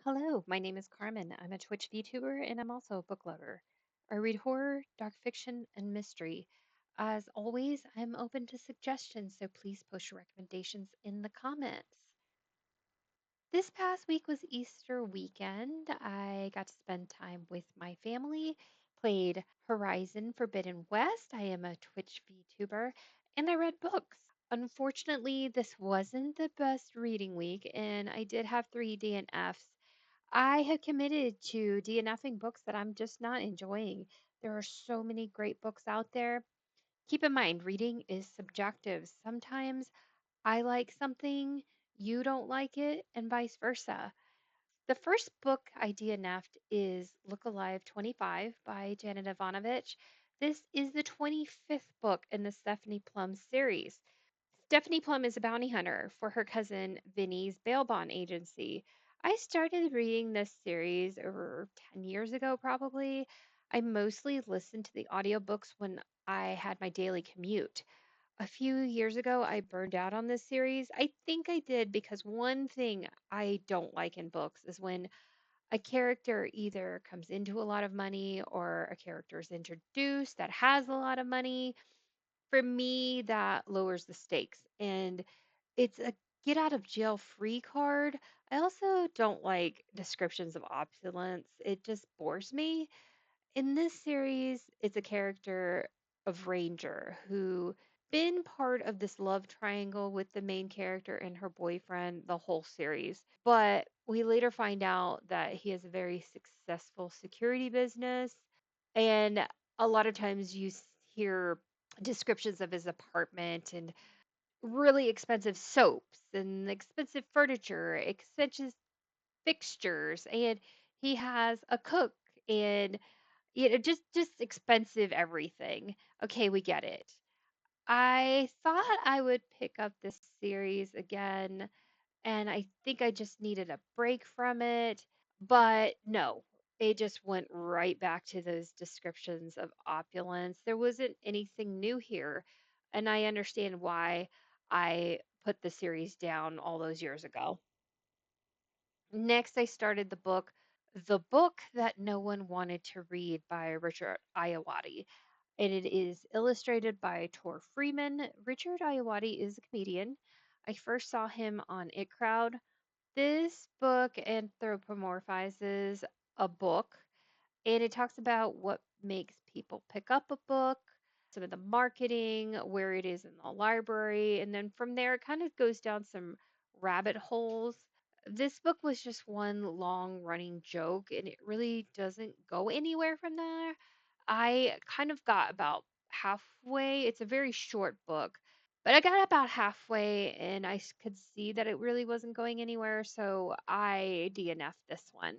Hello, my name is Carmen. I'm a Twitch VTuber and I'm also a book lover. I read horror, dark fiction, and mystery. As always, I'm open to suggestions, so please post your recommendations in the comments. This past week was Easter weekend. I got to spend time with my family, played Horizon Forbidden West. I am a Twitch VTuber, and I read books. Unfortunately, this wasn't the best reading week, and I did have 3 DNFs. I have committed to DNFing books that I'm just not enjoying. There are so many great books out there. Keep in mind, reading is subjective. Sometimes I like something, you don't like it, and vice versa. The first book I DNF'd is Look Alive 25 by Janet Ivanovich. This is the 25th book in the Stephanie Plum series. Stephanie Plum is a bounty hunter for her cousin Vinny's bail bond agency. I started reading this series over 10 years ago, probably. I mostly listened to the audiobooks when I had my daily commute. A few years ago, I burned out on this series. I think I did because one thing I don't like in books is when a character either comes into a lot of money or a character is introduced that has a lot of money. For me, that lowers the stakes and it's a get out of jail free card. I also don't like descriptions of opulence. It just bores me. In this series, it's a character of Ranger who been part of this love triangle with the main character and her boyfriend the whole series. But we later find out that he has a very successful security business. And a lot of times hear descriptions of his apartment and really expensive soaps and expensive furniture, expensive fixtures, and he has a cook and just expensive everything. Okay, we get it. I thought I would pick up this series again, and I think I just needed a break from it, but no. It just went right back to those descriptions of opulence. There wasn't anything new here, and I understand why I put the series down all those years ago. Next, I started The Book That No One Wanted to Read by Richard Iowati. And it is illustrated by Tor Freeman. Richard Iowati is a comedian. I first saw him on It Crowd. This book anthropomorphizes a book and it talks about what makes people pick up a book, some of the marketing, where it is in the library, and then from there it kind of goes down some rabbit holes. This book was just one long running joke, and it really doesn't go anywhere from there. I kind of got about halfway. It's a very short book, but I got about halfway and could see that it really wasn't going anywhere, so I DNF'd this one.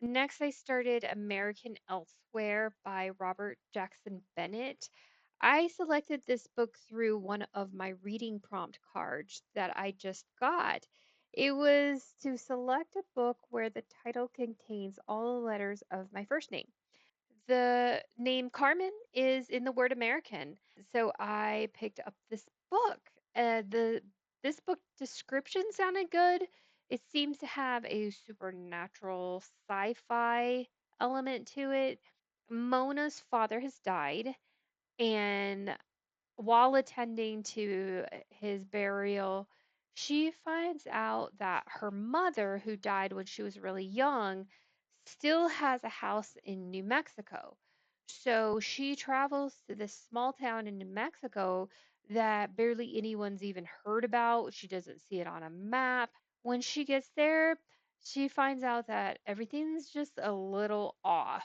Next, I started American Elsewhere by Robert Jackson Bennett. I selected this book through one of my reading prompt cards that I just got. It was to select a book where the title contains all the letters of my first name. The name Carmen is in the word American. So I picked up this book. This book description sounded good. It seems to have a supernatural sci-fi element to it. Mona's father has died, and while attending to his burial, she finds out that her mother, who died when she was really young, still has a house in New Mexico. So she travels to this small town in New Mexico that barely anyone's even heard about. She doesn't see it on a map. When she gets there, she finds out that everything's just a little off.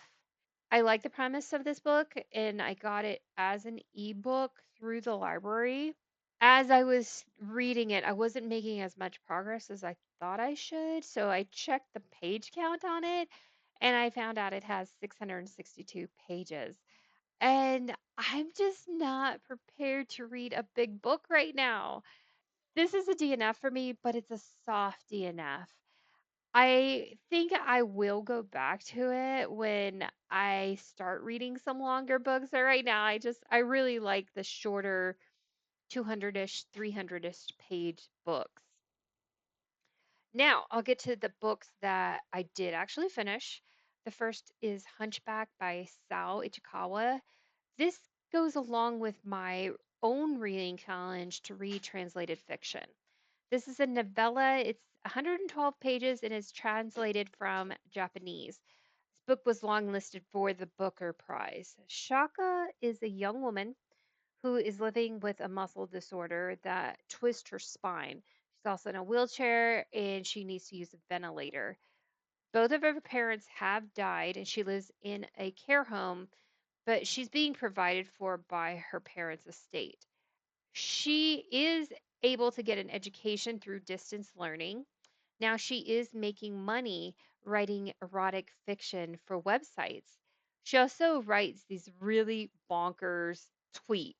I like the premise of this book, and I got it as an ebook through the library. As I was reading it, I wasn't making as much progress as I thought I should, so I checked the page count on it, and I found out it has 662 pages. And I'm just not prepared to read a big book right now. This is a DNF for me, but it's a soft DNF. I think I will go back to it when I start reading some longer books. So right now, I really like the shorter 200-ish, 300-ish page books. Now, I'll get to the books that I did actually finish. The first is Hunchback by Saou Ichikawa. This goes along with my own reading challenge to read translated fiction. This is a novella. It's 112 pages and is translated from Japanese. This book was longlisted for the Booker Prize. Shaka is a young woman who is living with a muscle disorder that twists her spine. She's also in a wheelchair and she needs to use a ventilator. Both of her parents have died and she lives in a care home, but she's being provided for by her parents' estate. She is able to get an education through distance learning. Now she is making money writing erotic fiction for websites. She also writes these really bonkers tweets.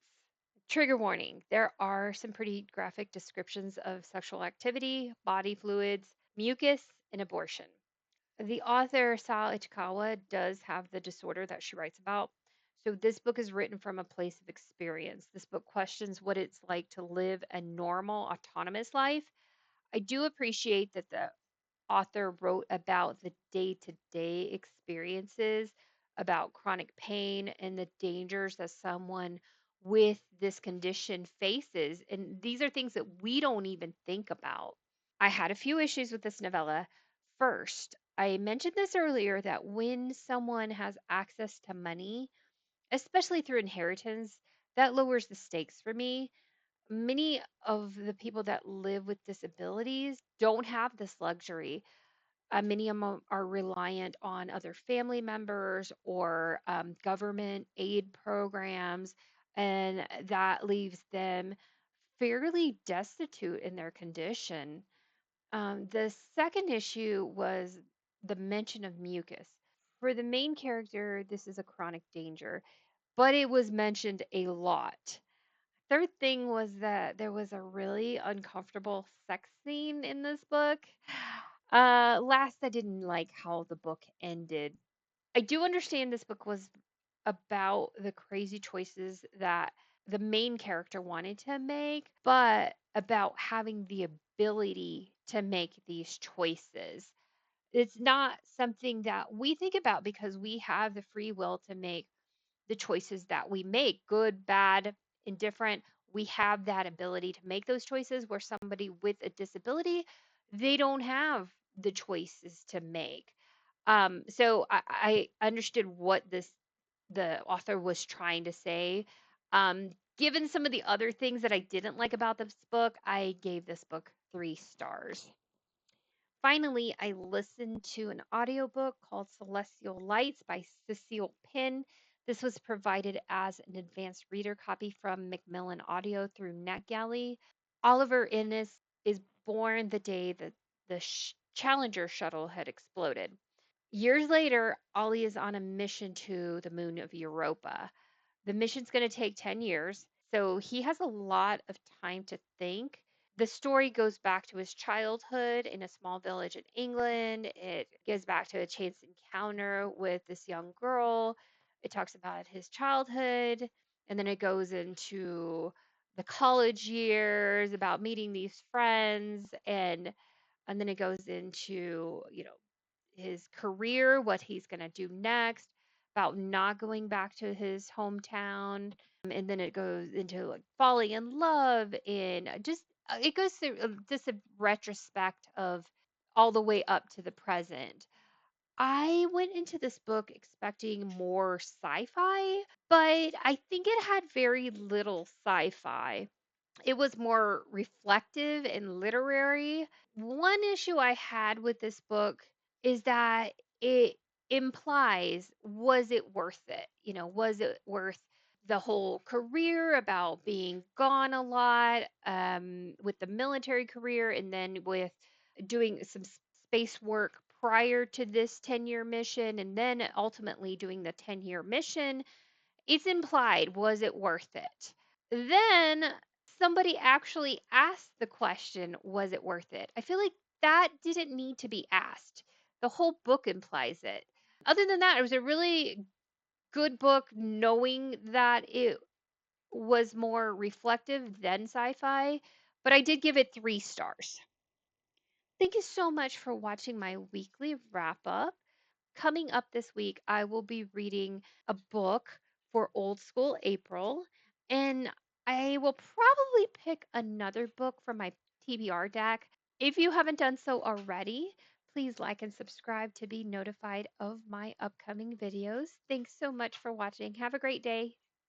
Trigger warning, there are some pretty graphic descriptions of sexual activity, body fluids, mucus, and abortion. The author, Saou Ichikawa, does have the disorder that she writes about. So this book is written from a place of experience. This book questions what it's like to live a normal, autonomous life. I do appreciate that the author wrote about the day to day experiences, about chronic pain and the dangers that someone with this condition faces. And these are things that we don't even think about. I had a few issues with this novella. First, I mentioned this earlier that when someone has access to money, especially through inheritance, that lowers the stakes for me. Many of the people that live with disabilities don't have this luxury. Many of them are reliant on other family members or government aid programs, and that leaves them fairly destitute in their condition. The second issue was the mention of mucus. For the main character, this is a chronic danger, but it was mentioned a lot. Third thing was that there was a really uncomfortable sex scene in this book. Last, I didn't like how the book ended. I do understand this book was about the crazy choices that the main character wanted to make, but about having the ability to make these choices. It's not something that we think about because we have the free will to make the choices that we make, good, bad, indifferent. We have that ability to make those choices where somebody with a disability, they don't have the choices to make. So I understood what the author was trying to say. Given some of the other things that I didn't like about this book, I gave this book 3 stars. Finally, I listened to an audiobook called Celestial Lights by Cecile Pin. This was provided as an advanced reader copy from Macmillan Audio through NetGalley. Oliver Innes is born the day that the Challenger shuttle had exploded. Years later, Ollie is on a mission to the moon of Europa. The mission's going to take 10 years, so he has a lot of time to think. The story goes back to his childhood in a small village in England. It goes back to a chance encounter with this young girl. It talks about his childhood, and then it goes into the college years, about meeting these friends, and then it goes into, his career, what he's going to do next, about not going back to his hometown. And then it goes into like falling in love and just it goes through just a retrospect of all the way up to the present. I went into this book expecting more sci-fi, but I think it had very little sci-fi. It was more reflective and literary. One issue I had with this book is that it implies, was it worth it? Was it worth the whole career about being gone a lot, with the military career and then with doing some space work prior to this 10-year mission and then ultimately doing the 10-year mission? It's implied, was it worth it? Then somebody actually asked the question, was it worth it? I feel like that didn't need to be asked. The whole book implies it. Other than that, it was a really good book, knowing that it was more reflective than sci fi, but I did give it 3 stars. Thank you so much for watching my weekly wrap up. Coming up this week, I will be reading a book for old school April, and I will probably pick another book from my TBR deck. If you haven't done so already, please like and subscribe to be notified of my upcoming videos. Thanks so much for watching. Have a great day.